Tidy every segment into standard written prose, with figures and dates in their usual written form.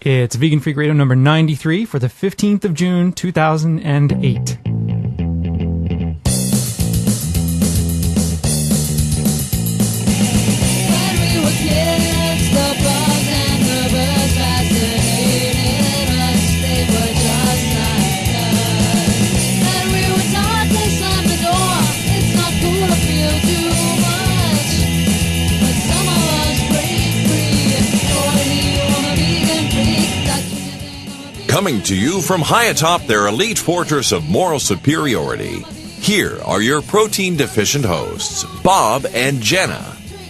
It's Vegan Freak Radio number 93 for the 15th of June, 2008. Coming to you from high atop their elite fortress of moral superiority, here are your protein-deficient hosts, Bob and Jenna.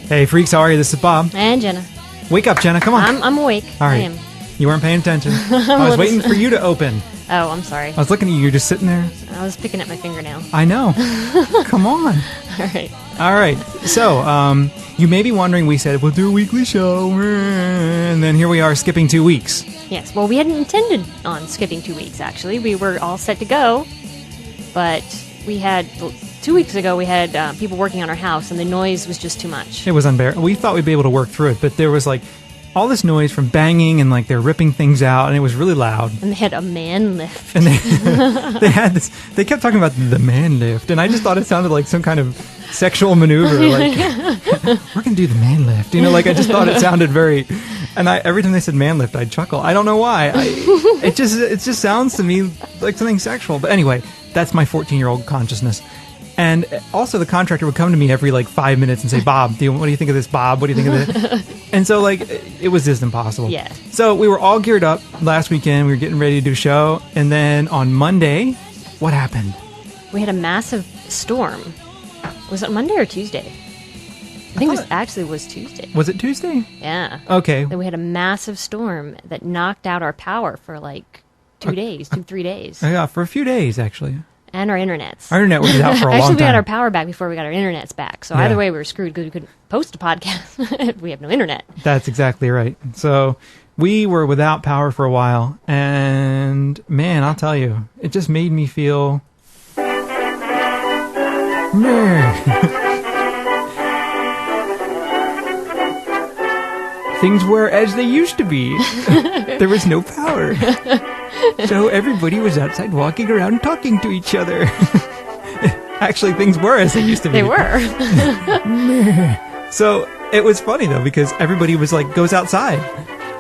Hey, freaks, how are you? This is Bob. And Jenna. Wake up, Jenna. Come on. I'm awake. All right. I am. You weren't paying attention. I was waiting for you to open. Oh, I'm sorry. I was looking at you. You're just sitting there. I was picking at my fingernail. I know. Come on. All right. So, you may be wondering, we said we'll do a weekly show, and then here we are skipping 2 weeks. Yes. Well, we hadn't intended on skipping 2 weeks, actually. We were all set to go, but we had 2 weeks ago, we had people working on our house, and the noise was just too much. It was unbearable. We thought we'd be able to work through it, but there was like all this noise from banging and like they're ripping things out, and it was really loud. And they had a man lift. And they had this. They kept talking about the man lift, and I just thought it sounded like some kind of sexual maneuver. Like we're gonna do the man lift, you know? Like I just thought it sounded very. And every time they said man lift, I'd chuckle. I don't know why. It just sounds to me like something sexual. But anyway, that's my 14-year-old consciousness. And also the contractor would come to me every like 5 minutes and say, Bob, what do you think of this, Bob? What do you think of this? And so like it was just impossible. Yeah. So we were all geared up last weekend. We were getting ready to do a show. And then on Monday, what happened? We had a massive storm. Was it Monday or Tuesday? I think it was Tuesday. Was it Tuesday? Yeah. Okay. Then we had a massive storm that knocked out our power for like 3 days. Yeah, for a few days, actually. And our internets. Our internet was out for a long time. Actually, we got our power back before we got our internets back. So either way, we were screwed because we couldn't post a podcast. We have no internet. That's exactly right. So we were without power for a while. And man, I'll tell you, it just made me feel... Things were as they used to be. There was no power. So everybody was outside walking around talking to each other. Actually, things were as they used to be. They were. So it was funny, though, because everybody was like, goes outside.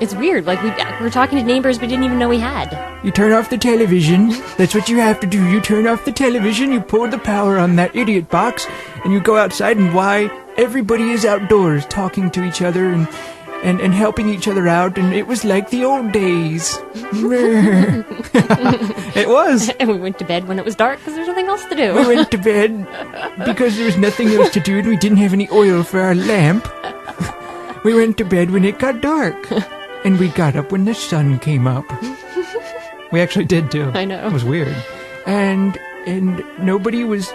It's weird. Like, we were talking to neighbors we didn't even know we had. You turn off the television. That's what you have to do. You turn off the television, you pull the power on that idiot box, and you go outside, and why? Everybody is outdoors talking to each other and helping each other out, and it was like the old days. It was. And we went to bed when it was dark because there's nothing else to do. We went to bed because there was nothing else to do, and we didn't have any oil for our lamp. We went to bed when it got dark, and we got up when the sun came up. We actually did, too. I know. It was weird. And everybody was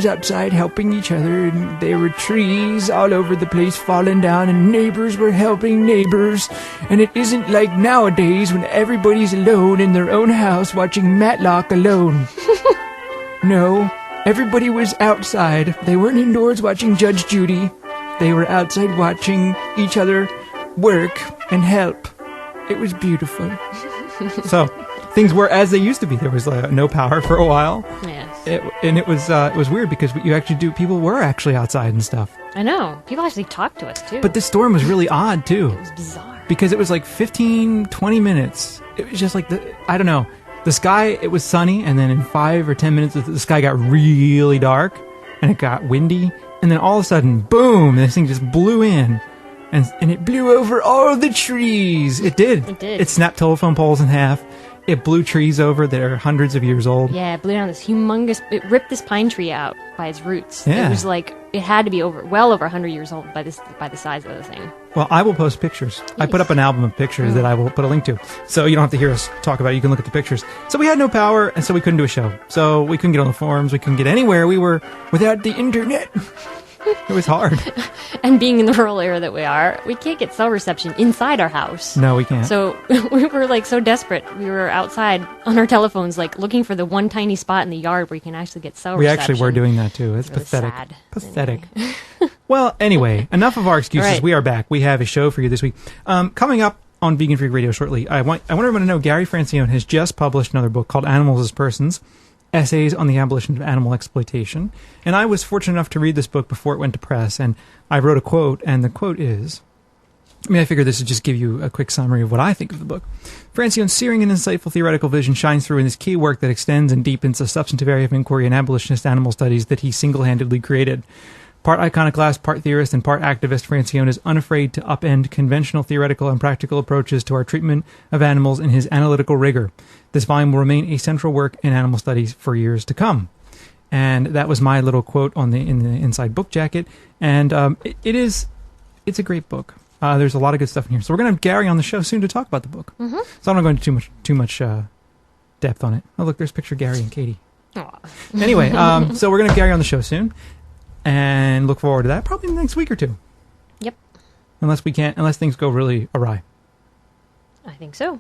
outside helping each other, and there were trees all over the place falling down, and neighbors were helping neighbors. And it isn't like nowadays when everybody's alone in their own house watching Matlock alone. No, everybody was outside. They weren't indoors watching Judge Judy. They were outside watching each other work and help. It was beautiful. So, things were as they used to be. There was no power for a while. Yes. It was weird because people were actually outside and stuff. I know. People actually talked to us, too. But this storm was really odd, too. It was bizarre. Because it was like 15, 20 minutes. It was just like, I don't know. The sky, it was sunny, and then in 5 or 10 minutes, the sky got really dark, and it got windy, and then all of a sudden, boom, this thing just blew in. And it blew over all the trees. It did. It did. It snapped telephone poles in half. It blew trees over that are hundreds of years old. Yeah, it blew down this humongous... It ripped this pine tree out by its roots. Yeah. It was like... It had to be well over 100 years old by the size of the thing. Well, I will post pictures. I put up an album of pictures that I will put a link to. So you don't have to hear us talk about it. You can look at the pictures. So we had no power, and so we couldn't do a show. So we couldn't get on the forums. We couldn't get anywhere. We were without the internet. It was hard. And being in the rural area that we are, we can't get cell reception inside our house. No, we can't. So we were like so desperate. We were outside on our telephones, like looking for the one tiny spot in the yard where you can actually get cell reception. We actually were doing that too. It's really pathetic. sad. Pathetic. Anyway. Well, anyway, enough of our excuses. Right. We are back. We have a show for you this week. Coming up on Vegan Freak Radio shortly. I want everyone to know Gary Francione has just published another book called Animals as Persons, Essays on the Abolition of Animal Exploitation. And I was fortunate enough to read this book before it went to press, and I wrote a quote, and the quote is... I figured this would just give you a quick summary of what I think of the book. Francione's searing and insightful theoretical vision shines through in this key work that extends and deepens the substantive area of inquiry in abolitionist animal studies that he single-handedly created. Part iconoclast, part theorist, and part activist, Francione is unafraid to upend conventional theoretical and practical approaches to our treatment of animals in his analytical rigor. This volume will remain a central work in animal studies for years to come. And that was my little quote in the inside book jacket. And it's a great book. There's a lot of good stuff in here. So we're going to have Gary on the show soon to talk about the book. Mm-hmm. So I'm not going into too much depth on it. Oh, look, there's a picture of Gary and Katie. Anyway, so we're going to have Gary on the show soon. And look forward to that probably in the next week or two. Yep. Unless things go really awry. I think so.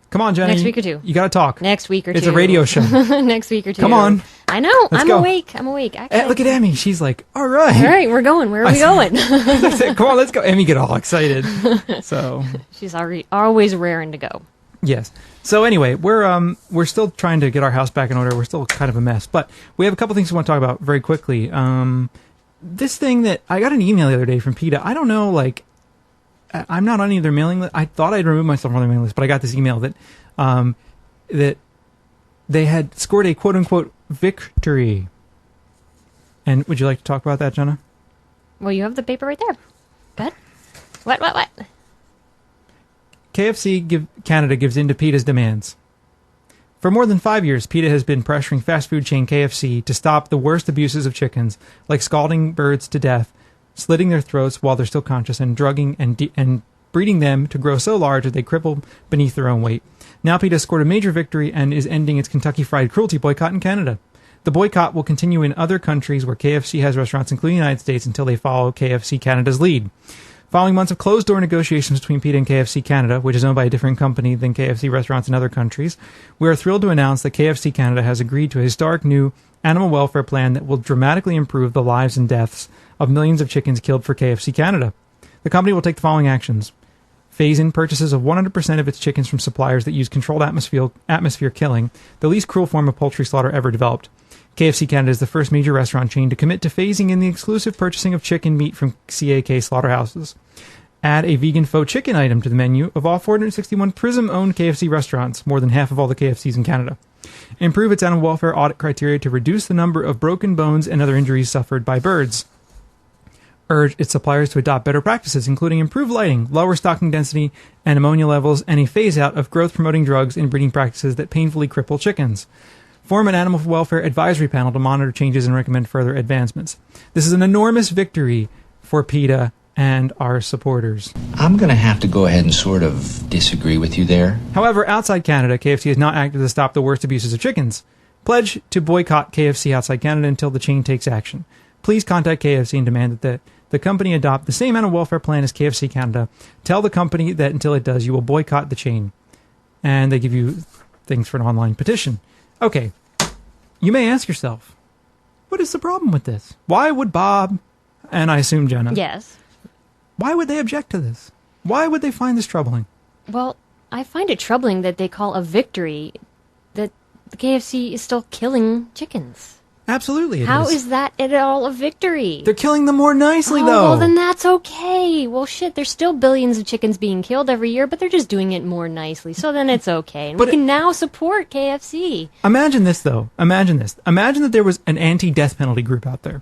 Come on, Jenny. Next week or two. You got to talk. Next week or two. It's a radio show. Next week or two. Come on. I know. Let's I'm go. awake. Actually. Look at Emmy. She's like, all right. All right, we're going. Where are we going? Come on, let's go. Emmy get all excited. So she's always raring to go. Yes. So anyway, we're still trying to get our house back in order. We're still kind of a mess, but we have a couple things we want to talk about very quickly. This thing that I got an email the other day from PETA. I don't know, I'm not on either mailing list. I thought I'd removed myself from the mailing list, but I got this email that that they had scored a quote-unquote victory. And would you like to talk about that, Jenna? Well, you have the paper right there. Go ahead. What? KFC Canada gives in to PETA's demands. For more than 5 years, PETA has been pressuring fast food chain KFC to stop the worst abuses of chickens, like scalding birds to death, slitting their throats while they're still conscious, and drugging and breeding them to grow so large that they cripple beneath their own weight. Now PETA scored a major victory and is ending its Kentucky Fried Cruelty boycott in Canada. The boycott will continue in other countries where KFC has restaurants, including the United States, until they follow KFC Canada's lead. Following months of closed-door negotiations between PETA and KFC Canada, which is owned by a different company than KFC restaurants in other countries, we are thrilled to announce that KFC Canada has agreed to a historic new animal welfare plan that will dramatically improve the lives and deaths of millions of chickens killed for KFC Canada. The company will take the following actions. Phase in purchases of 100% of its chickens from suppliers that use controlled atmosphere killing, the least cruel form of poultry slaughter ever developed. KFC Canada is the first major restaurant chain to commit to phasing in the exclusive purchasing of chicken meat from CAK slaughterhouses. Add a vegan faux chicken item to the menu of all 461 Prism-owned KFC restaurants, more than half of all the KFCs in Canada. Improve its animal welfare audit criteria to reduce the number of broken bones and other injuries suffered by birds. Urge its suppliers to adopt better practices, including improved lighting, lower stocking density and ammonia levels, and a phase-out of growth-promoting drugs and breeding practices that painfully cripple chickens. Form an animal welfare advisory panel to monitor changes and recommend further advancements. This is an enormous victory for PETA and our supporters. I'm going to have to go ahead and sort of disagree with you there. However, outside Canada, KFC has not acted to stop the worst abuses of chickens. Pledge to boycott KFC outside Canada until the chain takes action. Please contact KFC and demand that the company adopt the same animal welfare plan as KFC Canada. Tell the company that until it does, you will boycott the chain. And they give you things for an online petition. Okay, you may ask yourself, what is the problem with this? Why would Bob, and I assume Jenna, Yes. why would they object to this? Why would they find this troubling? Well, I find it troubling that they call a victory that the KFC is still killing chickens. Absolutely, it How is. is that at all a victory? They're killing them more nicely, though. Well, then that's okay. Well, shit, there's still billions of chickens being killed every year, but they're just doing it more nicely, so then it's okay. And we can now support KFC. Imagine this, though. Imagine this. Imagine that there was an anti-death penalty group out there,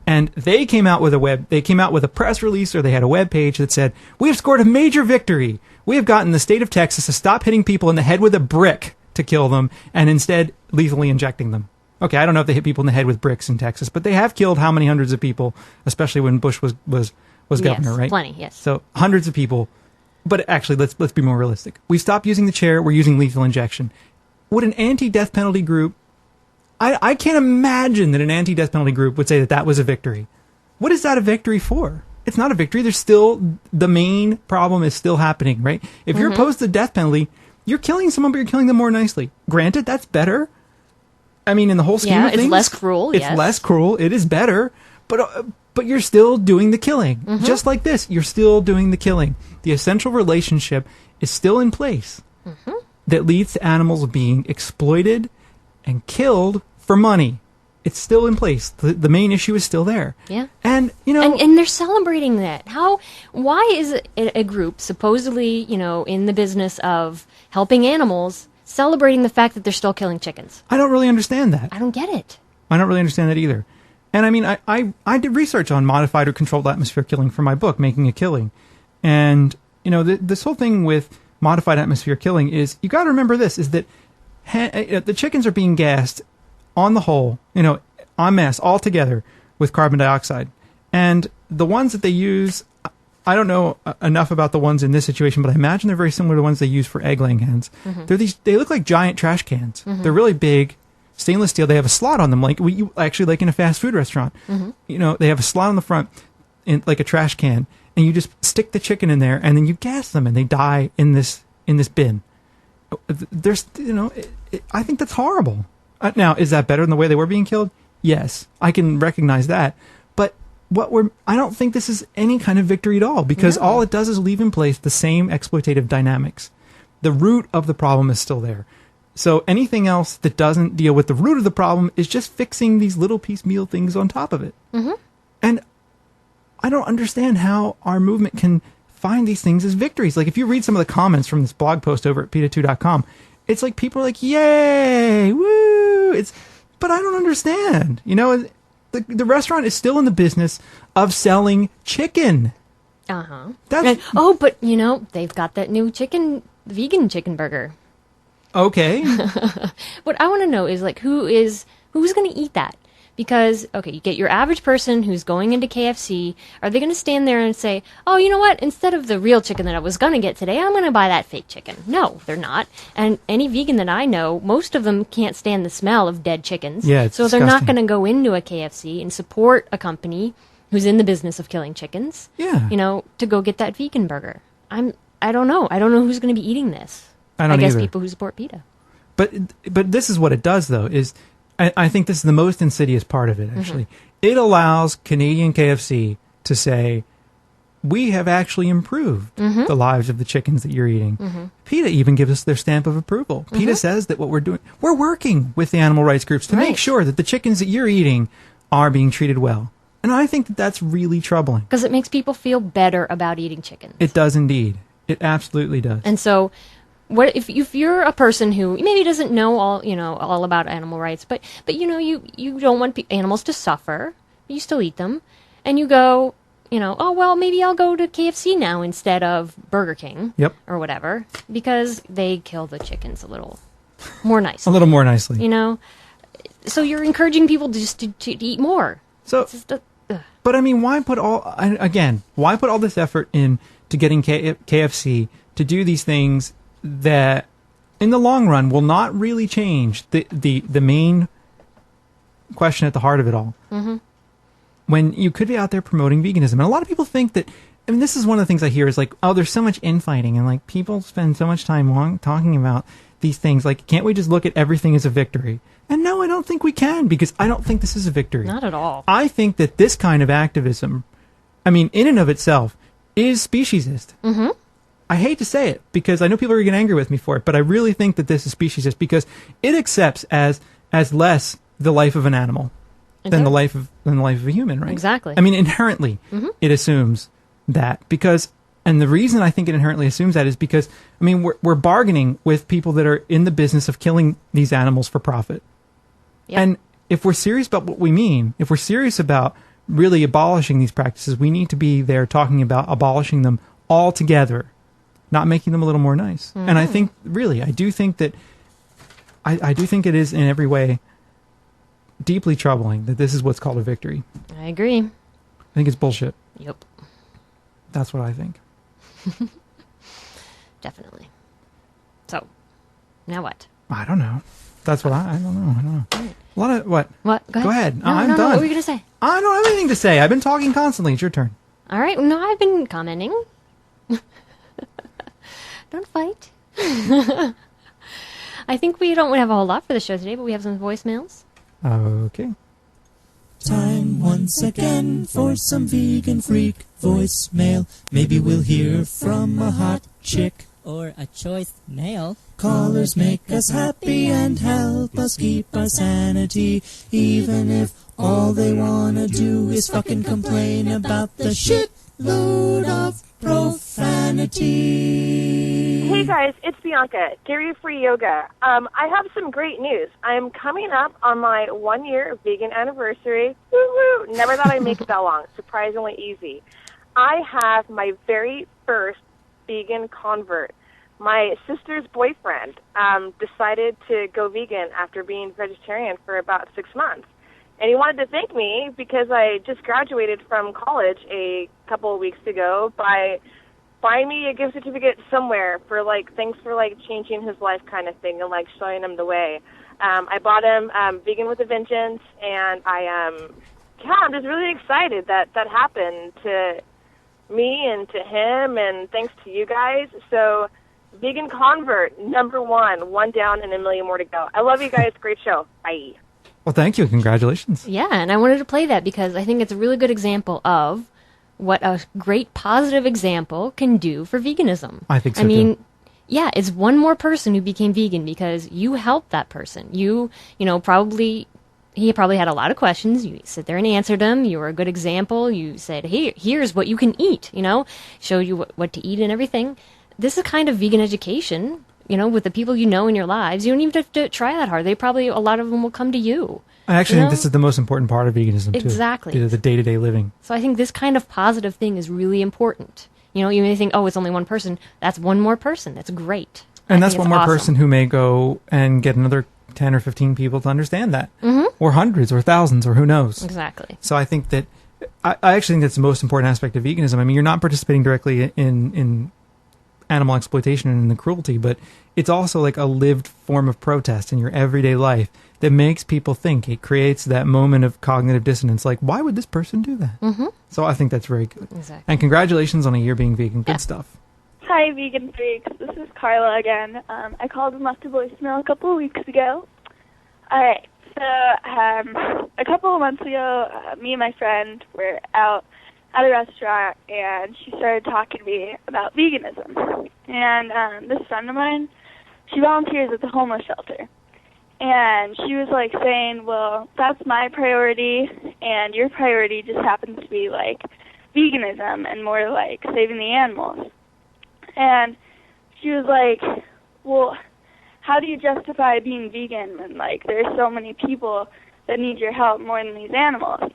and they came out with a press release, or they had a web page that said, "We have scored a major victory. We have gotten the state of Texas to stop hitting people in the head with a brick to kill them, and instead lethally injecting them." Okay, I don't know if they hit people in the head with bricks in Texas, but they have killed how many hundreds of people, especially when Bush was governor, Yes, right? plenty, yes. So hundreds of people. But actually, let's be more realistic. We stopped using the chair. We're using lethal injection. Would an anti-death penalty group? I can't imagine that an anti-death penalty group would say that was a victory. What is that a victory for? It's not a victory. There's still the main problem is still happening, right? If you're opposed to the death penalty, you're killing someone, but you're killing them more nicely. Granted, that's better. I mean, in the whole scheme of things, it's less cruel. It's less cruel. It is better, but you're still doing the killing. Just like this, you're still doing the killing. The essential relationship is still in place that leads to animals being exploited and killed for money. It's still in place. The main issue is still there. Yeah. And, you know... And they're celebrating that. Why is a group supposedly, you know, in the business of helping animals celebrating the fact that they're still killing chickens? I don't really understand that. I don't get it. I don't really understand that either. And I mean, I did research on modified or controlled atmosphere killing for my book, Making a Killing. And, you know, this whole thing with modified atmosphere killing is, you got to remember this, is that the chickens are being gassed on the whole, you know, en masse, all together with carbon dioxide. And the ones that they use, I don't know enough about the ones in this situation, but I imagine they're very similar to the ones they use for egg-laying hens. They look like giant trash cans. They're really big, stainless steel. They have a slot on them, like like in a fast food restaurant. You know, they have a slot on the front, like a trash can, and you just stick the chicken in there, and then you gas them, and they die in this bin. There's, you know, I think that's horrible. Now, is that better than the way they were being killed? Yes, I can recognize that. But I don't think this is any kind of victory at all, because all it does is leave in place the same exploitative dynamics. The root of the problem is still there. So anything else that doesn't deal with the root of the problem is just fixing these little piecemeal things on top of it. And I don't understand how our movement can find these things as victories. Like, if you read some of the comments from this blog post over at PETA2.com, it's like people are like, yay, woo! But I don't understand. You know, the restaurant is still in the business of selling chicken. But, you know, they've got that new vegan chicken burger. Okay. What I want to know is, like, who's going to eat that? Because, okay, you get your average person who's going into KFC. Are they going to stand there and say, oh, you know what? Instead of the real chicken that I was going to get today, I'm going to buy that fake chicken. No, they're not. And any vegan that I know, most of them can't stand the smell of dead chickens. Yeah, it's so they're not disgusting. going to go into a KFC and support a company who's in the business of killing chickens. Yeah. You know, to go get that vegan burger. I don't know. I don't know who's going to be eating this. I guess either. people who support PETA. But this is what it does, though, is I think this is the most insidious part of it, actually. It allows Canadian KFC to say, we have actually improved the lives of the chickens that you're eating. PETA even gives us their stamp of approval. PETA says that what we're doing, we're working with the animal rights groups to make sure that the chickens that you're eating are being treated well. And I think that that's really troubling. Because it makes people feel better about eating chickens. It does indeed. It absolutely does. And so, what if you're a person who maybe doesn't know all about animal rights, but you know you don't want animals to suffer, but you still eat them, and you go, you know, oh well, maybe I'll go to KFC now instead of Burger King, or whatever, because they kill the chickens a little more nicely. A little more nicely, you know. So you're encouraging people to eat more. So, but I mean, why put all this effort in to getting KFC to do these things that in the long run will not really change the main question at the heart of it all? When you could be out there promoting veganism. And a lot of people think that, I mean, this is one of the things I hear is like, oh, there's so much infighting, and like people spend so much time talking about these things. Like, can't we just look at everything as a victory? And no, I don't think we can, because I don't think this is a victory. Not at all. I think that this kind of activism, I mean, in and of itself, is speciesist. I hate to say it, because I know people are getting angry with me for it, but I really think that this is speciesist, because it accepts as less the life of an animal than the life of a human, right? Exactly. I mean, inherently, it assumes that, because, and the reason I think it inherently assumes that is because, I mean, we're bargaining with people that are in the business of killing these animals for profit. Yep. And if we're serious about what we mean, if we're serious about really abolishing these practices, we need to be there talking about abolishing them altogether, not making them a little more nice. And I think, really, I do think that, I do think it is in every way deeply troubling that this is what's called a victory. I agree. I think it's bullshit. Yep. That's what I think. Definitely. So, now what? I don't know. That's what I don't know. Right. A lot of, what? What? Go ahead. No, I'm no, done. What were you going to say? I don't have anything to say. I've been talking constantly. It's your turn. All right. No, I've been commenting. Don't fight. I think we don't have a whole lot for the show today, but we have some voicemails. Okay. Time once again for some vegan freak voicemail. Maybe we'll hear from a hot chick or a choice male. Callers make us happy and help us keep our sanity, even if all they wanna do is fucking complain about the shitload of profanity. Hey guys, it's Bianca, Dairy-Free Yoga. I have some great news. I'm coming up on my 1-year vegan anniversary. Woo-woo! Never thought I'd make it that long. Surprisingly easy. I have my very first vegan convert. My sister's boyfriend decided to go vegan after being vegetarian for about 6 months. And he wanted to thank me because I just graduated from college a couple of weeks ago by buying me a gift certificate somewhere for, like, thanks for, like, changing his life kind of thing and, like, showing him the way. I bought him Vegan with a Vengeance, and I'm just really excited that that happened to me and to him, and thanks to you guys. So, vegan convert, #1, 1 down and a million more to go. I love you guys. Great show. Bye. Well, thank you. Congratulations. Yeah, and I wanted to play that because I think it's a really good example of what a great positive example can do for veganism. I think so, I mean, too. Yeah, it's one more person who became vegan because you helped that person. You know, he probably had a lot of questions. You sit there and answered them. You were a good example. You said, hey, here's what you can eat, showed you what to eat and everything. This is kind of vegan education, with the people you know in your lives. You don't even have to try that hard. A lot of them will come to you. I actually think this is the most important part of veganism, too. Exactly. The day-to-day living. So I think this kind of positive thing is really important. You may think, oh, it's only one person. That's one more person. That's great. And that's one more person who may go and get another 10 or 15 people to understand that. Mm-hmm. Or hundreds or thousands or who knows. Exactly. So I think that, I actually think that's the most important aspect of veganism. I mean, you're not participating directly in animal exploitation and in the cruelty, but it's also like a lived form of protest in your everyday life that makes people think. It creates that moment of cognitive dissonance, like, why would this person do that? Mm-hmm. So I think that's very good. Exactly. And congratulations on a year being vegan. Good stuff. Hi, Vegan Freaks. This is Carla again. I called and left a voicemail a couple of weeks ago. All right. So a couple of months ago, me and my friend were out at a restaurant, and she started talking to me about veganism. And this friend of mine, she volunteers at the homeless shelter. And she was, like, saying, well, that's my priority, and your priority just happens to be, like, veganism and more, like, saving the animals. And she was like, well, how do you justify being vegan when, like, there's so many people that need your help more than these animals?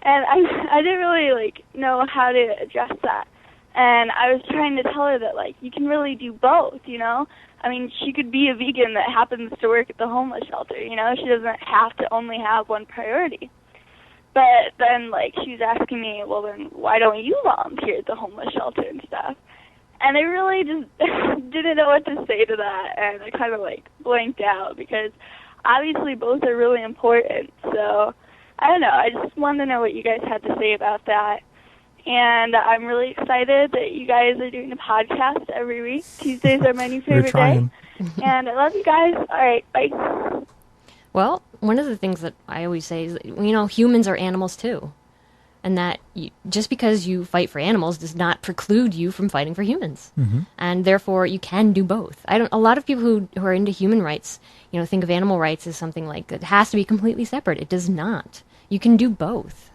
And I didn't really, like, know how to address that. And I was trying to tell her that, like, you can really do both, I mean, she could be a vegan that happens to work at the homeless shelter, She doesn't have to only have one priority. But then, like, she was asking me, well, then why don't you volunteer at the homeless shelter and stuff? And I really just didn't know what to say to that, and I kind of, like, blanked out because obviously both are really important. So, I don't know. I just wanted to know what you guys had to say about that. And I'm really excited that you guys are doing a podcast every week. Tuesdays are my new favorite day. And I love you guys. All right, bye. Well, one of the things that I always say is, humans are animals too. And that just because you fight for animals does not preclude you from fighting for humans. Mm-hmm. And therefore, you can do both. A lot of people who are into human rights, think of animal rights as something like that has to be completely separate. It does not. You can do both.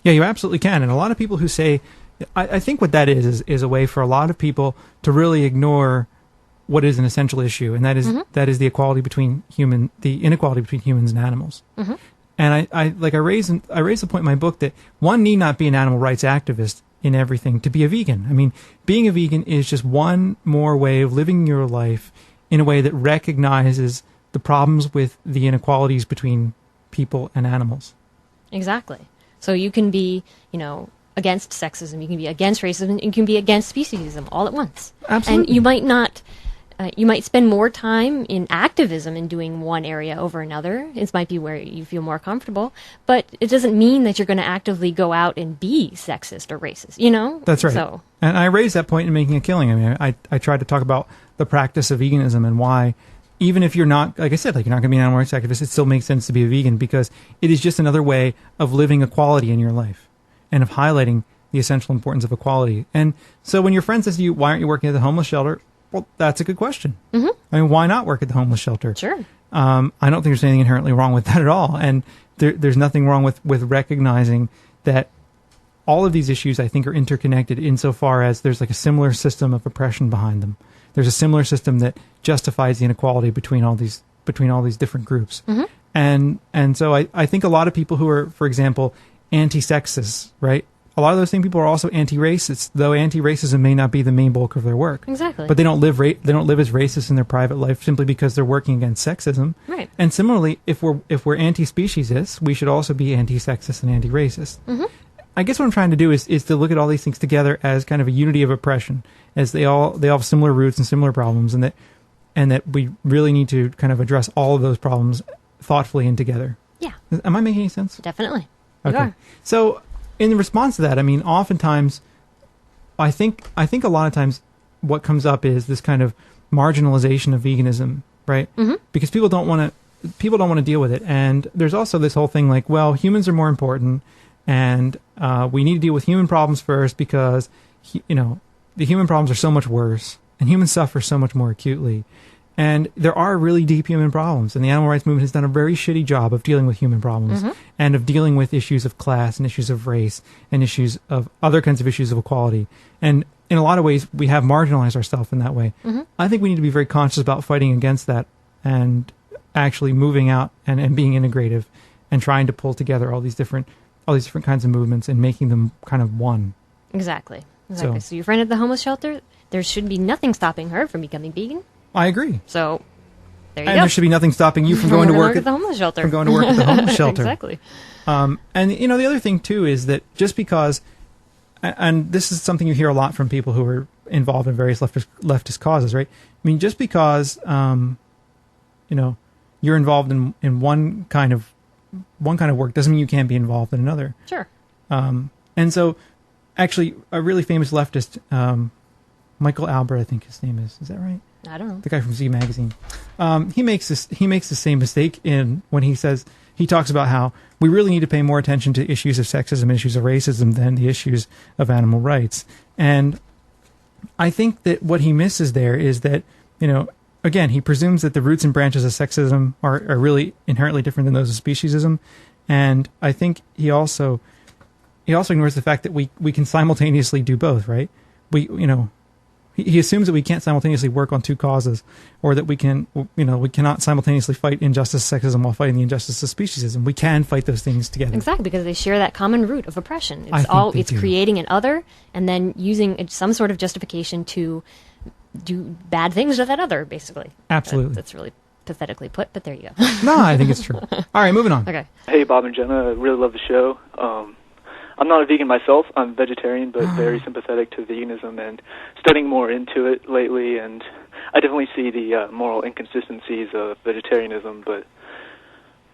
Yeah, you absolutely can. And a lot of people who say, I think what that is a way for a lot of people to really ignore what is an essential issue, and that is the inequality between humans and animals. Mm-hmm. And I raise the point in my book that one need not be an animal rights activist in everything to be a vegan. I mean, being a vegan is just one more way of living your life in a way that recognizes the problems with the inequalities between people and animals. Exactly. So you can be, against sexism, you can be against racism, and you can be against speciesism all at once. Absolutely. And you might not, you might spend more time in activism in doing one area over another. It might be where you feel more comfortable, but it doesn't mean that you're going to actively go out and be sexist or racist, That's right. So, and I raised that point in Making a Killing. I mean, I tried to talk about the practice of veganism and why, even if you're not, like I said, like you're not going to be an animal rights activist, it still makes sense to be a vegan because it is just another way of living equality in your life and of highlighting the essential importance of equality. And so when your friend says to you, why aren't you working at the homeless shelter? Well, that's a good question. Mm-hmm. I mean, why not work at the homeless shelter? Sure. I don't think there's anything inherently wrong with that at all. And there's nothing wrong with recognizing that all of these issues, I think, are interconnected insofar as there's like a similar system of oppression behind them. There's a similar system that justifies the inequality between all these different groups. Mm-hmm. And so I think a lot of people who are, for example, anti-sexist, right? A lot of those same people are also anti-racist, though anti-racism may not be the main bulk of their work. Exactly. But they don't live as racist in their private life simply because they're working against sexism. Right. And similarly, if we're anti-speciesist, we should also be anti-sexist and anti-racist. Mm-hmm. I guess what I'm trying to do is to look at all these things together as kind of a unity of oppression, as they all have similar roots and similar problems, and that we really need to kind of address all of those problems thoughtfully and together. Yeah. Am I making any sense? Definitely. You Okay. are. So, in response to that, I mean, oftentimes, I think a lot of times, what comes up is this kind of marginalization of veganism, right? Mm-hmm. Because people don't want to deal with it, and there's also this whole thing like, well, humans are more important, and we need to deal with human problems first because the human problems are so much worse, and humans suffer so much more acutely. And there are really deep human problems, and the animal rights movement has done a very shitty job of dealing with human problems, Mm-hmm. and of dealing with issues of class and issues of race and issues of other kinds of issues of equality. And in a lot of ways, we have marginalized ourselves in that way. Mm-hmm. I think we need to be very conscious about fighting against that and actually moving out and being integrative and trying to pull together all these different kinds of movements and making them kind of one. Exactly. So your friend at the homeless shelter, there should be nothing stopping her from becoming vegan. I agree. So there you and go. there should be nothing stopping you from going to work at the homeless shelter. From going to work at the homeless shelter. Exactly. And the other thing too is that just because, and this is something you hear a lot from people who are involved in various leftist causes, right? I mean, just because you're involved in one kind of work doesn't mean you can't be involved in another. Sure. And so, actually, a really famous leftist, Michael Albert, I think his name is. Is that right? I don't know. The guy from Z Magazine. He makes the same mistake when he talks about how we really need to pay more attention to issues of sexism and issues of racism than the issues of animal rights. And I think that what he misses there is that, again, he presumes that the roots and branches of sexism are really inherently different than those of speciesism. And I think he also ignores the fact that we can simultaneously do both, right? He assumes that we can't simultaneously work on two causes, or that we cannot simultaneously fight injustice, sexism, while fighting the injustice of speciesism. We can fight those things together. Exactly, because they share that common root of oppression. It's do. creating an other and then using some sort of justification to do bad things to that other, basically. Absolutely. That's really pathetically put, but there you go. No, I think it's true. All right, moving on. Okay. Hey, Bob and Jenna, I really love the show. I'm not a vegan myself. I'm vegetarian, but very sympathetic to veganism and studying more into it lately. And I definitely see the moral inconsistencies of vegetarianism, but,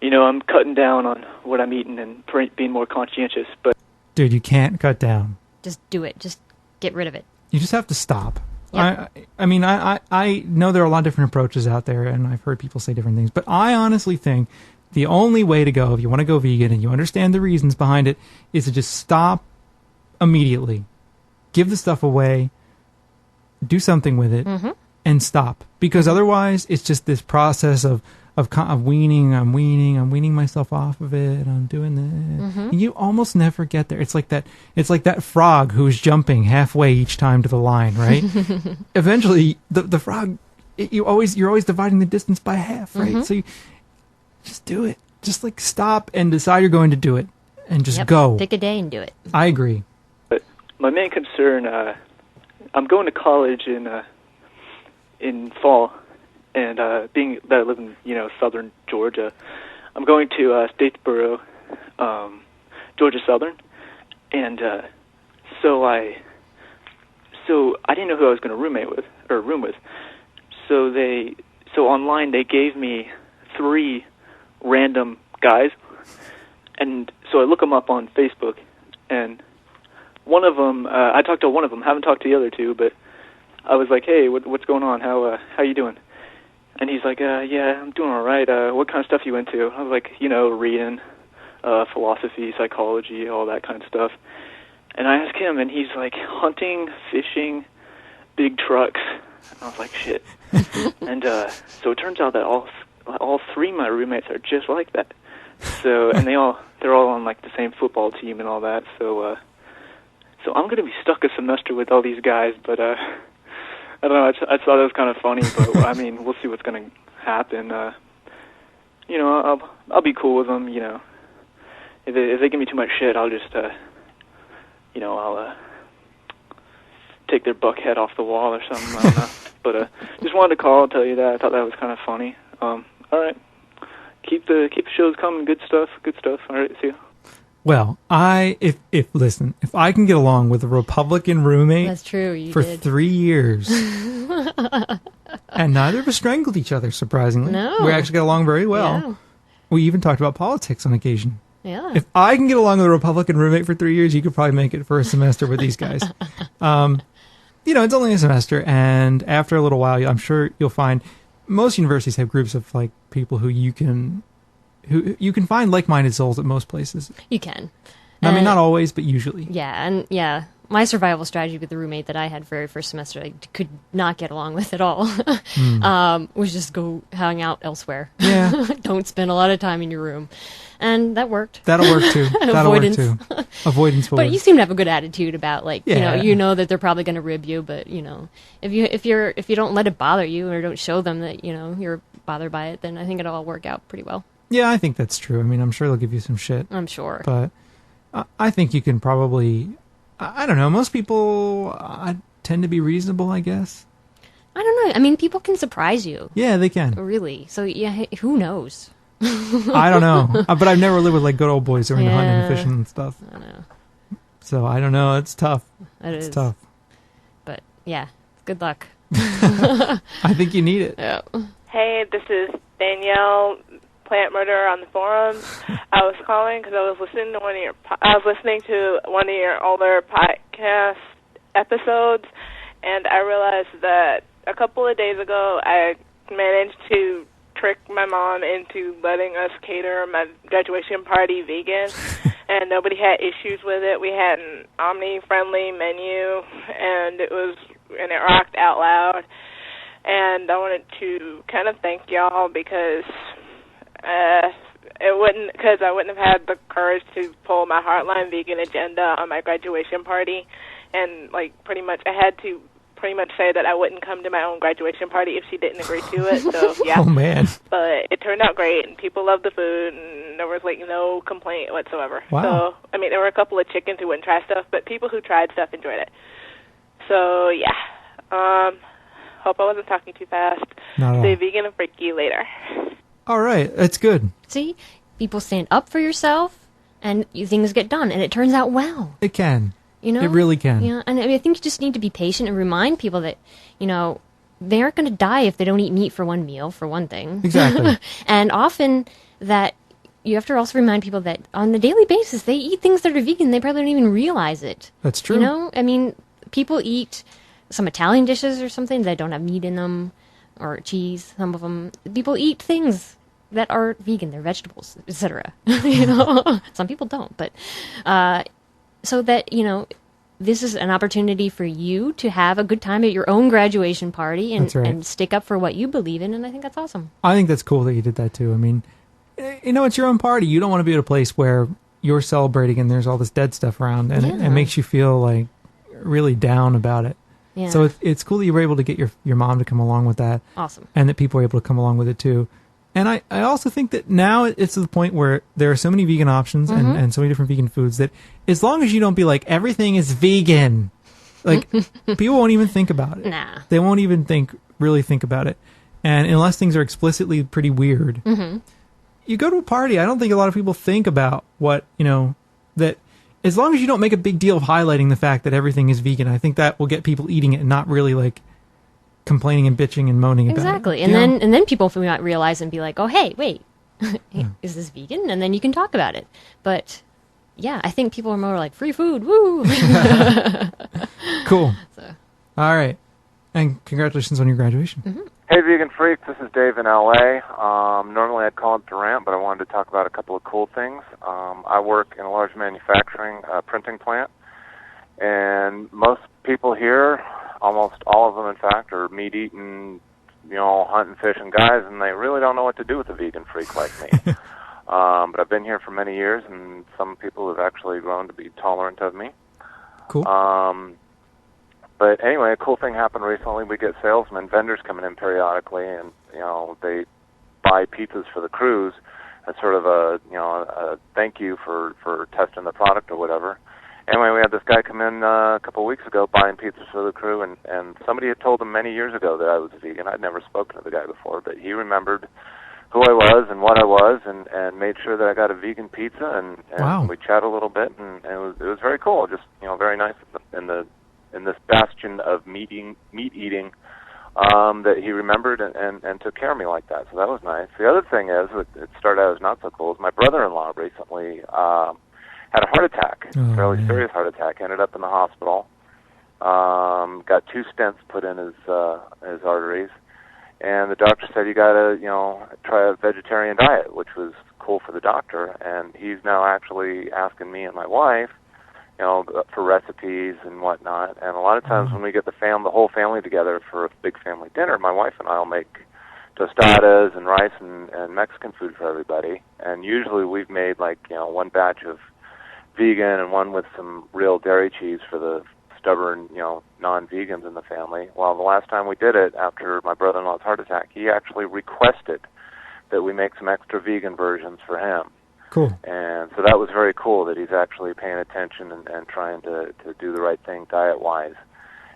I'm cutting down on what I'm eating and being more conscientious. But dude, you can't cut down. Just do it. Just get rid of it. You just have to stop. Yep. I know there are a lot of different approaches out there, and I've heard people say different things, but I honestly think the only way to go, if you want to go vegan and you understand the reasons behind it, is to just stop immediately. Give the stuff away, do something with it, and stop. Because otherwise, it's just this process of weaning. I'm weaning myself off of it. I'm doing this. And you almost never get there. It's like that frog who's jumping halfway each time to the line, right? Eventually, the frog, you're always dividing the distance by half, right? So you just do it. Just stop and decide you're going to do it, and just go. Pick a day and do it. I agree. But my main concern, I'm going to college in fall, and being that I live in southern Georgia, I'm going to Statesboro, Georgia Southern, and so I didn't know who I was going to room with. So online they gave me 3 random guys, and so I look them up on Facebook, and one of them, I talked to one of them, haven't talked to the other 2, but I was like, hey, what's going on? How you doing? And he's like, yeah, I'm doing all right. What kind of stuff you into? I was like, reading, philosophy, psychology, all that kind of stuff. And I asked him, and he's like, hunting, fishing, big trucks. And I was like, shit. And so it turns out that all three of my roommates are just like that. So, and they're all on like the same football team and all that. So I'm gonna be stuck a semester with all these guys. But I don't know. I thought it was kind of funny. But I mean, we'll see what's gonna happen. You know, I'll be cool with them. You know, if they give me too much shit, I'll just you know, I'll take their buck head off the wall or something. I don't know. But just wanted to call and tell you that. I thought that was kind of funny. All right. Keep the shows coming. Good stuff. All right, see you. Well, listen, if I can get along with a Republican roommate, that's true. For 3 years, and neither of us strangled each other. Surprisingly, no, we actually got along very well. Yeah. We even talked about politics on occasion. Yeah. If I can get along with a Republican roommate for 3 years, you could probably make it for a semester with these guys. You know, it's only a semester, and after a little while, I'm sure you'll find most universities have groups of like people who you can find like-minded souls at most places. You can. I mean, not always, but usually. Yeah, and yeah, my survival strategy with the roommate that I had very first semester, I could not get along with at all, was just go hang out elsewhere. Yeah. Don't spend a lot of time in your room. And that worked. That'll work too. Avoidance. Avoidance will But work. you seem to have a good attitude about, like, yeah. you know that they're probably going to rib you, but, you know, if you don't let it bother you or don't show them that, you know, you're bothered by it, then I think it'll all work out pretty well. Yeah, I think that's true. I mean, I'm sure they'll give you some shit. I'm sure. But I think you can probably, I don't know, most people tend to be reasonable, I guess. I don't know. I mean, people can surprise you. Yeah, they can. Really. So, yeah, who knows? I don't know. But I've never lived with, like, good old boys who are into hunting and fishing and stuff. I know. So, I don't know. It's tough. It's tough. But, yeah, good luck. I think you need it. Yeah. Hey, this is Danielle, Plant Murderer on the forums. I was calling because I was listening to one of your older podcast episodes, and I realized that a couple of days ago I managed to trick my mom into letting us cater my graduation party vegan, and nobody had issues with it. We had an omni-friendly menu, and it rocked out loud. And I wanted to kind of thank y'all because I wouldn't have had the courage to pull my Heartline vegan agenda on my graduation party, and like I had to say that I wouldn't come to my own graduation party if she didn't agree to it. So yeah. Oh man. But it turned out great, and people loved the food, and there was like no complaint whatsoever. Wow. So I mean, there were a couple of chickens who wouldn't try stuff, but people who tried stuff enjoyed it. So yeah. Hope I wasn't talking too fast. Not at all. Stay vegan and freaky later. All right. That's good. See? People stand up for yourself, and things get done, and it turns out well. It can. You know? It really can. Yeah, and I think you just need to be patient and remind people that, you know, they aren't going to die if they don't eat meat for one meal, for one thing. Exactly. And often that you have to also remind people that on a daily basis, they eat things that are vegan. They probably don't even realize it. That's true. You know? I mean, people eat some Italian dishes or something that don't have meat in them, or cheese, some of them. People eat things that are vegan. They're vegetables, etc. You know? Some people don't, but so that, you know, this is an opportunity for you to have a good time at your own graduation party and, That's right. and stick up for what you believe in, and I think that's awesome. I think that's cool that you did that too. I mean, you know, it's your own party. You don't want to be at a place where you're celebrating and there's all this dead stuff around, and it makes you feel like really down about it. Yeah. So it's cool that you were able to get your mom to come along with that. Awesome. And that people were able to come along with it too. And I also think that now it's to the point where there are so many vegan options and so many different vegan foods that as long as you don't be like, everything is vegan, like people won't even think about it. Nah. They won't even really think about it. And unless things are explicitly pretty weird, you go to a party, I don't think a lot of people think about what, you know, that as long as you don't make a big deal of highlighting the fact that everything is vegan, I think that will get people eating it and not really like complaining and bitching and moaning about it. Exactly. And then people might realize and be like, oh, hey, wait, is this vegan? And then you can talk about it. But yeah, I think people are more like, free food, woo! Cool. So. All right. And congratulations on your graduation. Hey, Vegan Freaks, this is Dave in L.A. Normally I'd call up to rant, but I wanted to talk about a couple of cool things. I work in a large manufacturing printing plant, and most people here almost all of them, in fact, are meat-eating, hunting, fishing guys, and they really don't know what to do with a vegan freak like me. But I've been here for many years, and some people have actually grown to be tolerant of me. Cool. But anyway, a cool thing happened recently. We get salesmen, vendors coming in periodically, and they buy pizzas for the crews as sort of a thank you for testing the product or whatever. Anyway, we had this guy come in a couple of weeks ago buying pizzas for the crew, and somebody had told him many years ago that I was vegan. I'd never spoken to the guy before, but he remembered who I was and what I was, and made sure that I got a vegan pizza, and wow. We chatted a little bit, and it was very cool. Just very nice in this bastion of meat eating that he remembered and took care of me like that. So that was nice. The other thing is, it started out as not so cool, is my brother-in-law recently had a heart attack, fairly serious heart attack. Ended up in the hospital. Got 2 stents put in his arteries. And the doctor said, you got to, try a vegetarian diet, which was cool for the doctor. And he's now actually asking me and my wife, for recipes and whatnot. And a lot of times when we get the whole family together for a big family dinner, my wife and I will make tostadas and rice and Mexican food for everybody. And usually we've made one batch of vegan and one with some real dairy cheese for the stubborn, non-vegans in the family. Well, the last time we did it, after my brother-in-law's heart attack, he actually requested that we make some extra vegan versions for him. Cool. And so that was very cool that he's actually paying attention and trying to do the right thing diet-wise.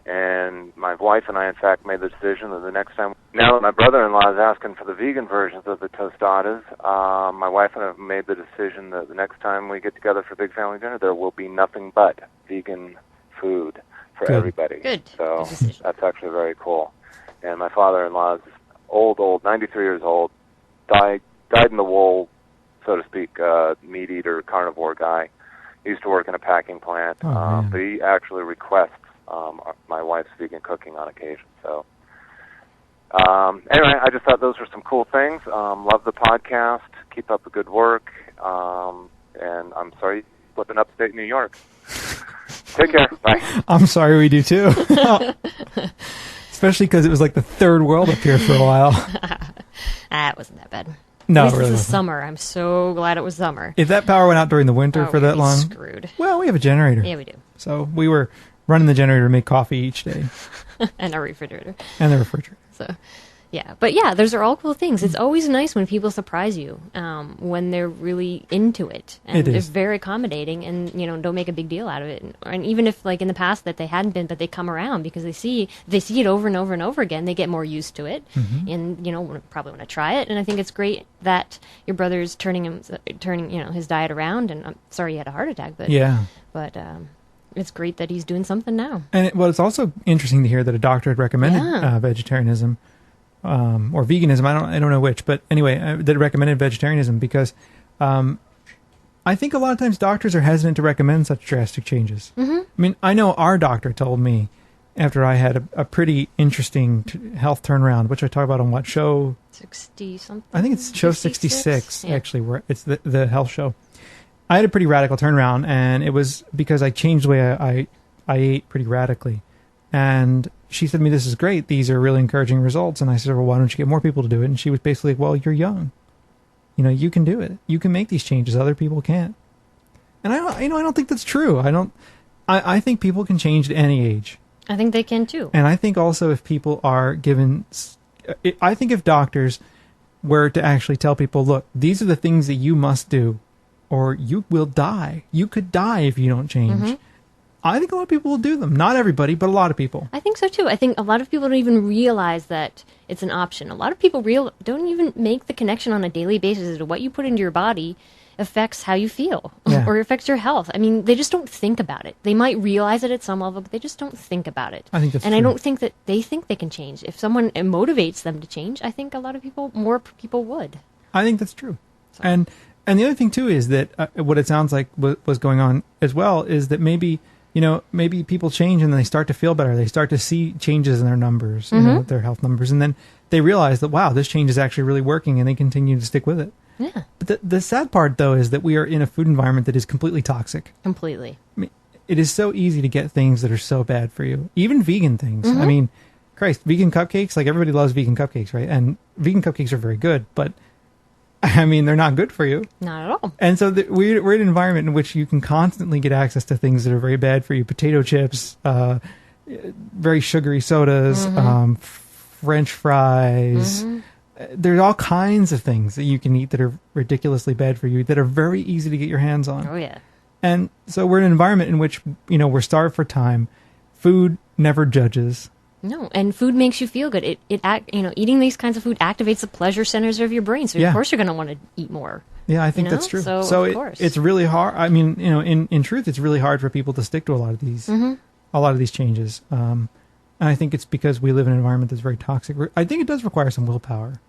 And my wife and I, in fact, made the decision that the next time, now that my brother-in-law is asking for the vegan versions of the tostadas, my wife and I have made the decision that the next time we get together for big family dinner, there will be nothing but vegan food for everybody. Good. So that's actually very cool. And my father-in-law is old, 93 years old, died in the wool, so to speak, meat eater, carnivore guy. He used to work in a packing plant, but he actually requests my wife's vegan cooking on occasion. So anyway, I just thought those were some cool things. Love the podcast. Keep up the good work. And I'm sorry you live in upstate New York. Take care. Bye. I'm sorry we do too. Especially because it was like the third world up here for a while. It wasn't that bad. No, at least really. It's the summer. I'm so glad it was summer. If that power went out during the winter for that long, screwed. Well, we have a generator. Yeah, we do. So we were running the generator to make coffee each day. And our refrigerator. And the refrigerator. So, yeah. But yeah, those are all cool things. It's always nice when people surprise you, when they're really into it. And they're very accommodating and, don't make a big deal out of it. And even if, in the past that they hadn't been, but they come around because they see it over and over and over again, they get more used to it and, probably want to try it. And I think it's great that your brother's turning his diet around. And I'm sorry he had a heart attack, but it's great that he's doing something now. And it's also interesting to hear that a doctor had recommended vegetarianism. Or veganism, I don't know which, but anyway, that recommended vegetarianism because I think a lot of times doctors are hesitant to recommend such drastic changes. I mean, I know our doctor told me after I had a pretty interesting health turnaround, which I talk about on what show? 60-something? I think it's show 66, actually, where it's the health show. I had a pretty radical turnaround, and it was because I changed the way I ate pretty radically. And she said to me, this is great. These are really encouraging results. And I said, well, why don't you get more people to do it? And she was basically like, well, you're young. You can do it. You can make these changes. Other people can't. And I don't think that's true. I think people can change at any age. I think they can too. And I think also if people are given, I think if doctors were to actually tell people, look, these are the things that you must do, or you will die. You could die if you don't change. I think a lot of people will do them. Not everybody, but a lot of people. I think so, too. I think a lot of people don't even realize that it's an option. A lot of people don't even make the connection on a daily basis as to what you put into your body affects how you feel or affects your health. I mean, they just don't think about it. They might realize it at some level, but they just don't think about it. I think that's true. I don't think that they think they can change. If someone motivates them to change, I think more people would. I think that's true. So. And the other thing, too, is that what it sounds like was going on as well is that maybe people change and they start to feel better. They start to see changes in their numbers, their health numbers. And then they realize that, wow, this change is actually really working, and they continue to stick with it. Yeah. But the sad part, though, is that we are in a food environment that is completely toxic. Completely. I mean, it is so easy to get things that are so bad for you, even vegan things. Mm-hmm. I mean, Christ, vegan cupcakes, like everybody loves vegan cupcakes, right? And vegan cupcakes are very good, but I mean, they're not good for you. Not at all. And so we're in an environment in which you can constantly get access to things that are very bad for you. Potato chips, very sugary sodas, French fries. There's all kinds of things that you can eat that are ridiculously bad for you that are very easy to get your hands on. Oh, yeah. And so we're in an environment in which, we're starved for time. Food never judges. No, and food makes you feel good. Eating these kinds of food activates the pleasure centers of your brain. So, of course, you're going to want to eat more. Yeah, I think that's true. So of course. It's really hard. I mean, in truth, it's really hard for people to stick to a lot of these changes. And I think it's because we live in an environment that's very toxic. I think it does require some willpower.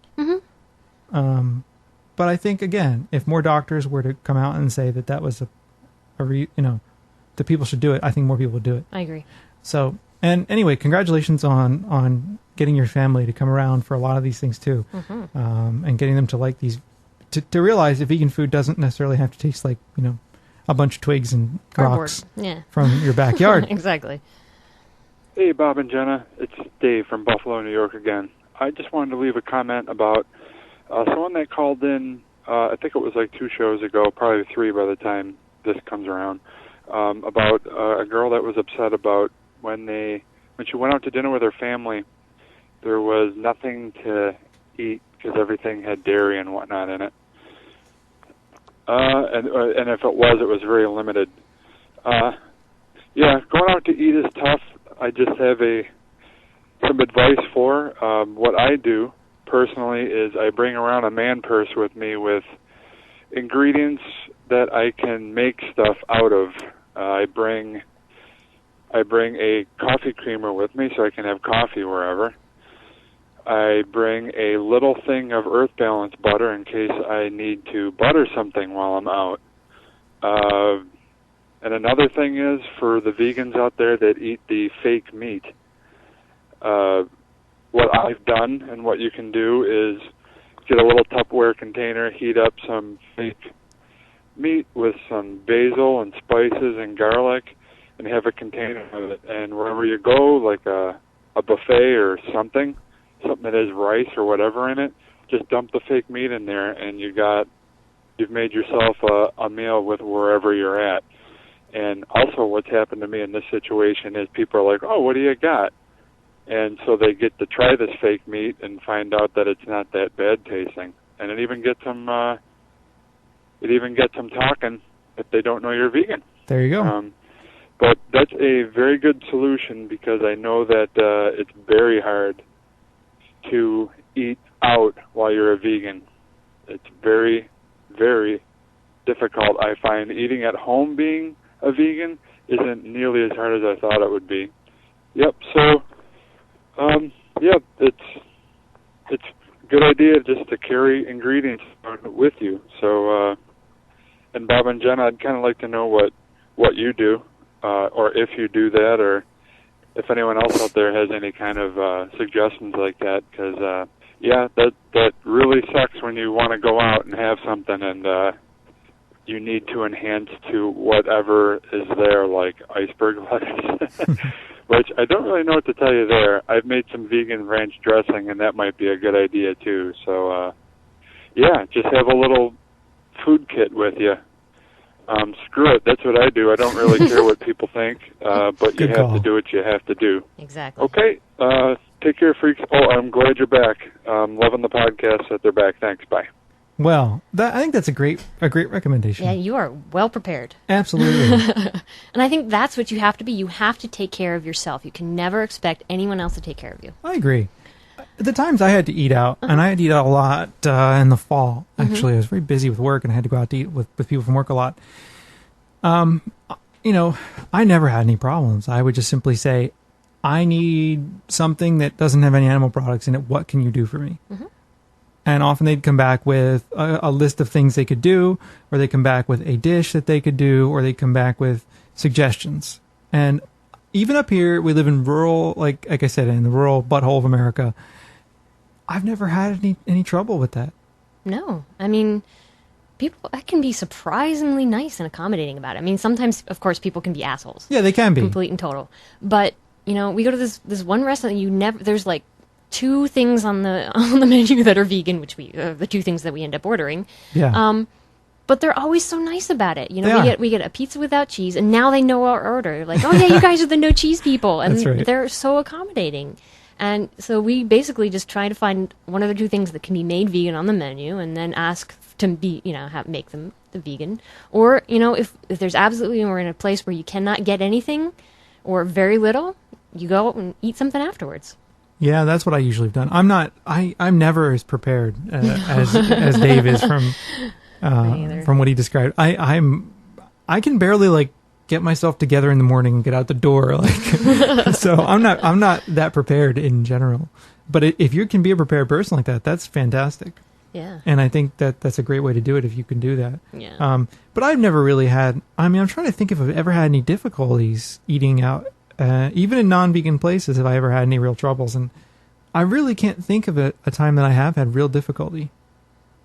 But I think, again, if more doctors were to come out and say that was that people should do it, I think more people would do it. I agree. So, and anyway, congratulations on getting your family to come around for a lot of these things too, and getting them to like these, to realize that vegan food doesn't necessarily have to taste like a bunch of twigs and Cardboard. rocks from your backyard. Exactly. Hey, Bob and Jenna. It's Dave from Buffalo, New York again. I just wanted to leave a comment about someone that called in, I think it was like 2 shows ago, probably 3 by the time this comes around, about a girl that was upset about when she went out to dinner with her family, there was nothing to eat because everything had dairy and whatnot in it. And if it was very limited. Going out to eat is tough. I just have some advice for what I do personally is I bring around a man purse with me with ingredients that I can make stuff out of. I bring a coffee creamer with me so I can have coffee wherever. I bring a little thing of Earth Balance butter in case I need to butter something while I'm out. And another thing is for the vegans out there that eat the fake meat, what I've done and what you can do is get a little Tupperware container, heat up some fake meat with some basil and spices and garlic, and have a container of it. And wherever you go, like a buffet or something that has rice or whatever in it, just dump the fake meat in there, and you've made yourself a meal with wherever you're at. And also what's happened to me in this situation is people are like, oh, what do you got? And so they get to try this fake meat and find out that it's not that bad tasting. And it even gets them talking if they don't know you're vegan. There you go. But that's a very good solution because I know that it's very hard to eat out while you're a vegan. It's very, very difficult. I find eating at home being a vegan isn't nearly as hard as I thought it would be. Yep, so, it's a good idea just to carry ingredients with you. So, and Bob and Jen, I'd kind of like to know what you do, or if you do that, or if anyone else out there has any kind of suggestions like that, because, that really sucks when you want to go out and have something and you need to enhance to whatever is there, like iceberg lettuce, which I don't really know what to tell you there. I've made some vegan ranch dressing, and that might be a good idea, too. So, just have a little food kit with you. Screw it, that's what I do. I don't really care what people think, but you have to do what you have to do. Exactly. Okay, take care, freaks. Oh, I'm glad you're back. Loving the podcast that they're back. Thanks, bye. Well, I think that's a great recommendation. Yeah, you are well prepared. Absolutely. And I think that's what you have to be. You have to take care of yourself. You can never expect anyone else to take care of you. I agree. The times I had to eat out, and I had to eat out a lot in the fall, actually. I was very busy with work, and I had to go out to eat with people from work a lot. I never had any problems. I would just simply say, I need something that doesn't have any animal products in it. What can you do for me? And often they'd come back with a list of things they could do, or they come back with a dish that they could do, or they come back with suggestions. And even up here, we live in rural, like I said, in the rural butthole of America. I've never had any trouble with that. No. I mean, people can be surprisingly nice and accommodating about it. I mean, sometimes, of course, people can be assholes. Yeah, they can be. Complete and total. But, we go to this one restaurant, there's like 2 things on the menu that are vegan, which the 2 things that we end up ordering. Yeah. But they're always so nice about it. We get a pizza without cheese, and now they know our order. Like, oh yeah, you guys are the no cheese people, and That's right. they're so accommodating. And so we basically just try to find one of the 2 things that can be made vegan on the menu, and then ask to be, make them the vegan. Or, if there's absolutely, we're in a place where you cannot get anything or very little, you go and eat something afterwards. Yeah, that's what I usually have done. I'm never as prepared as Dave is from what he described. I can barely like get myself together in the morning and get out the door. Like, so I'm not that prepared in general. But if you can be a prepared person like that, that's fantastic. Yeah. And I think that's a great way to do it if you can do that. Yeah. But I've never really had. I mean, I'm trying to think if I've ever had any difficulties eating out, even in non-vegan places. If I ever had any real troubles, and I really can't think of a time that I have had real difficulty.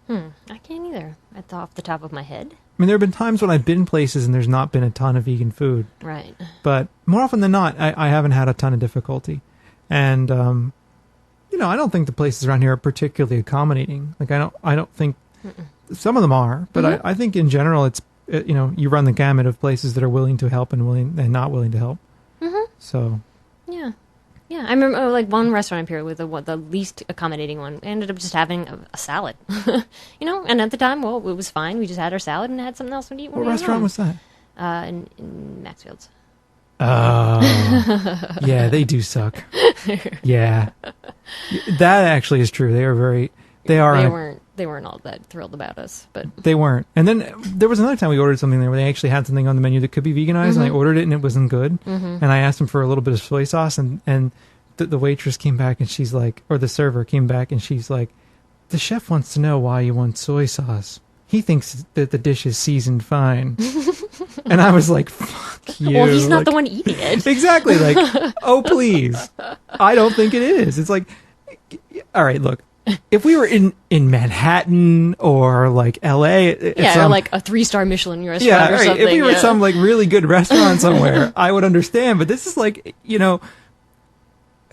I can't either. Off the top of my head. I mean, there have been times when I've been places and there's not been a ton of vegan food. Right. But more often than not, I haven't had a ton of difficulty. And, I don't think the places around here are particularly accommodating. Like, I don't think some of them are, but I think in general, it's, you run the gamut of places that are willing to help and not willing to help. Mm-hmm. So. Yeah. Yeah, I remember like one restaurant up here with the least accommodating one. I ended up just having a salad, and at the time, well, it was fine. We just had our salad and had something else to eat. What restaurant was that? In Maxfield's. Oh, yeah, they do suck. Yeah, that actually is true. They weren't all that thrilled about us, but they weren't. And then there was another time we ordered something there where they actually had something on the menu that could be veganized, and I ordered it and it wasn't good. And I asked them for a little bit of soy sauce, and the waitress came back and she's like, or the server came back and she's like, the chef wants to know why you want soy sauce. He thinks that the dish is seasoned fine. And I was like, fuck you. Well, he's not the one eating it. Exactly. Like, oh, please. I don't think it is. It's like, all right, look. If we were in Manhattan or like LA, or like a 3-star Michelin restaurant or something. If we were at some like really good restaurant somewhere, I would understand. But this is like,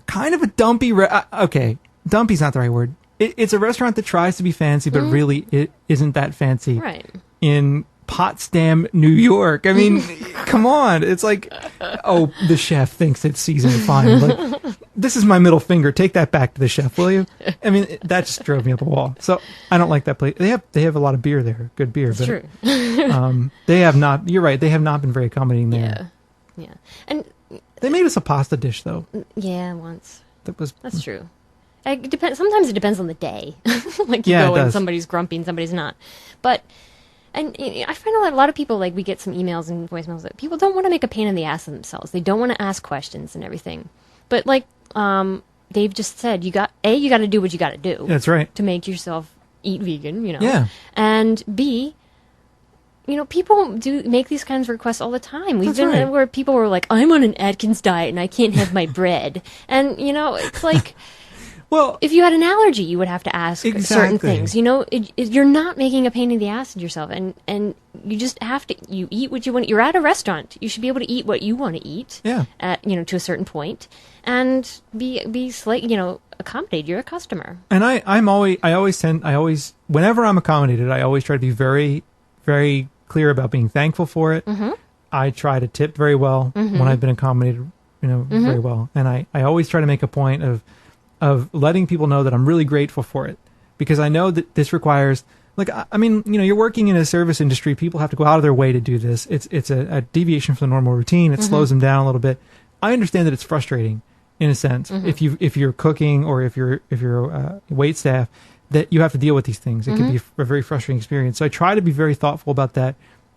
kind of a dumpy. Okay, dumpy's not the right word. It's a restaurant that tries to be fancy, but really it isn't that fancy. Right. In Potsdam, New York. I mean, come on. It's like, oh, the chef thinks it's seasoned fine. Like, this is my middle finger. Take that back to the chef, will you? I mean, that just drove me up a wall. So I don't like that place. They have a lot of beer there, good beer. That's true. They have not. You're right. They have not been very accommodating there. Yeah. And they made us a pasta dish though. Yeah, once. That's true. It depends. Sometimes it depends on the day. Like you go and somebody's grumpy and somebody's not. But. And I find a lot of people, like, we get some emails and voicemails that people don't want to make a pain in the ass of themselves. They don't want to ask questions and everything. But, like, Dave just said, you got to do what you got to do. That's right. To make yourself eat vegan, Yeah. And B, people do make these kinds of requests all the time. We've been where people were like, I'm on an Atkins diet and I can't have my bread. And, it's like... Well, if you had an allergy, you would have to ask certain things. You're not making a pain in the ass of yourself, and you just have to. You eat what you want. You're at a restaurant. You should be able to eat what you want to eat. Yeah. To a certain point, and be accommodate. You're a customer. And I always whenever I'm accommodated, I always try to be very, very clear about being thankful for it. Mm-hmm. I try to tip very well when I've been accommodated, very well, and I always try to make a point of letting people know that I'm really grateful for it, because I know that this requires, like, I mean, you're working in a service industry. People have to go out of their way to do this. It's a deviation from the normal routine. It slows them down a little bit. I understand that it's frustrating in a sense if you're cooking or if you're wait staff, that you have to deal with these things. It can be a very frustrating experience. So I try to be very thoughtful about that.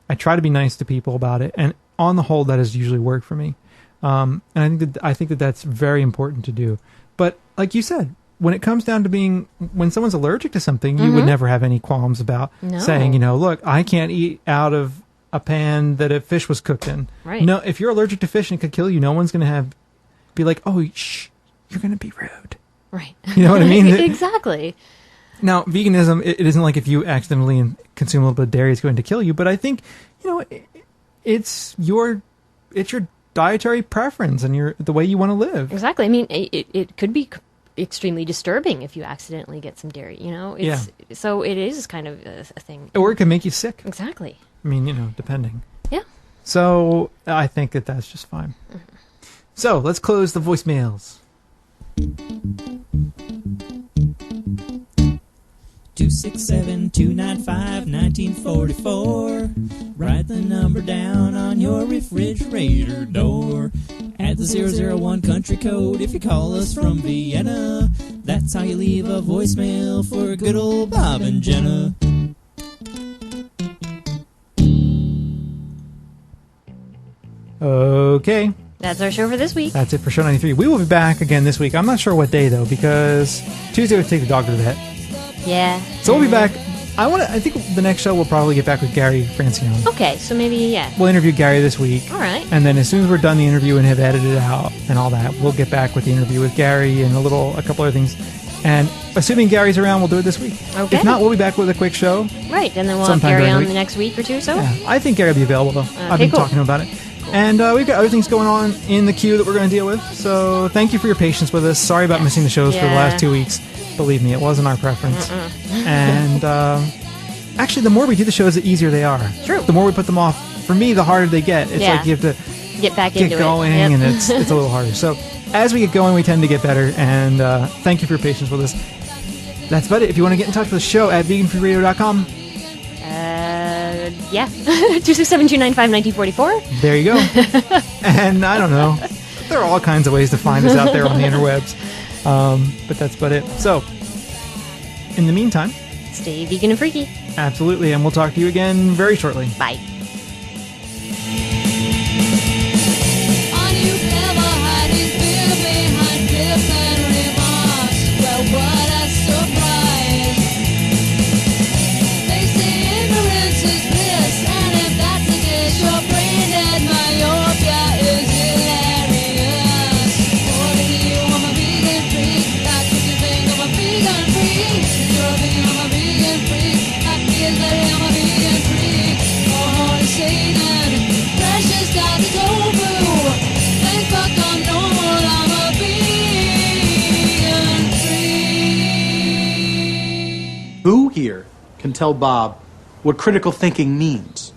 I try to be nice to people about it, and on the whole, that has usually worked for me. And I think that that's very important to do. But like you said, when it comes down to when someone's allergic to something, you would never have any qualms about saying, look, I can't eat out of a pan that a fish was cooked in. Right. No, if you're allergic to fish and it could kill you, no one's going to be like, oh, shh, you're going to be rude. Right. You know what I mean? Exactly. Now, veganism, it isn't like if you accidentally consume a little bit of dairy, it's going to kill you. But I think, it's your dietary preference and the way you want to live. Exactly. I mean, it could be extremely disturbing if you accidentally get some dairy, So it is kind of a thing. Or it can make you sick. Exactly. I mean, depending. Yeah. So I think that's just fine. Mm-hmm. So let's close the voicemails. 267-295-1944. Write the number down on your refrigerator door. Add the 001 country code if you call us from Vienna. That's how you leave a voicemail for good old Bob and Jenna. Okay. That's our show for this week. That's it for show 93. We will be back again this week. I'm not sure what day, though, because Tuesday we'll take the dog to the vet. Yeah. So we'll be back. I think the next show we'll probably get back with Gary Francione. Okay, so maybe, yeah. We'll interview Gary this week. All right. And then as soon as we're done the interview and have edited it out and all that, we'll get back with the interview with Gary and a couple other things. And assuming Gary's around, we'll do it this week. Okay. If not, we'll be back with a quick show. Right, and then we'll have Gary on the next week or two, so? Yeah, I think Gary will be available, though. I've been talking to him about it. And we've got other things going on in the queue that we're going to deal with. So thank you for your patience with us. Sorry about missing the shows for the last 2 weeks. Believe me, it wasn't our preference. And actually, the more we do the shows, the easier they are. True. The more we put them off, for me, the harder they get. It's like you have to get back into going, it. And it's a little harder. So as we get going, we tend to get better. And thank you for your patience with us. That's about it. If you want to get in touch with the show at veganfreeradio.com. Yeah. 267-295-1944. There you go. And I don't know. There are all kinds of ways to find us out there on the interwebs. But that's about it. So, in the meantime, stay vegan and freaky. Absolutely. And we'll talk to you again very shortly. Bye. Who here can tell Bob what critical thinking means?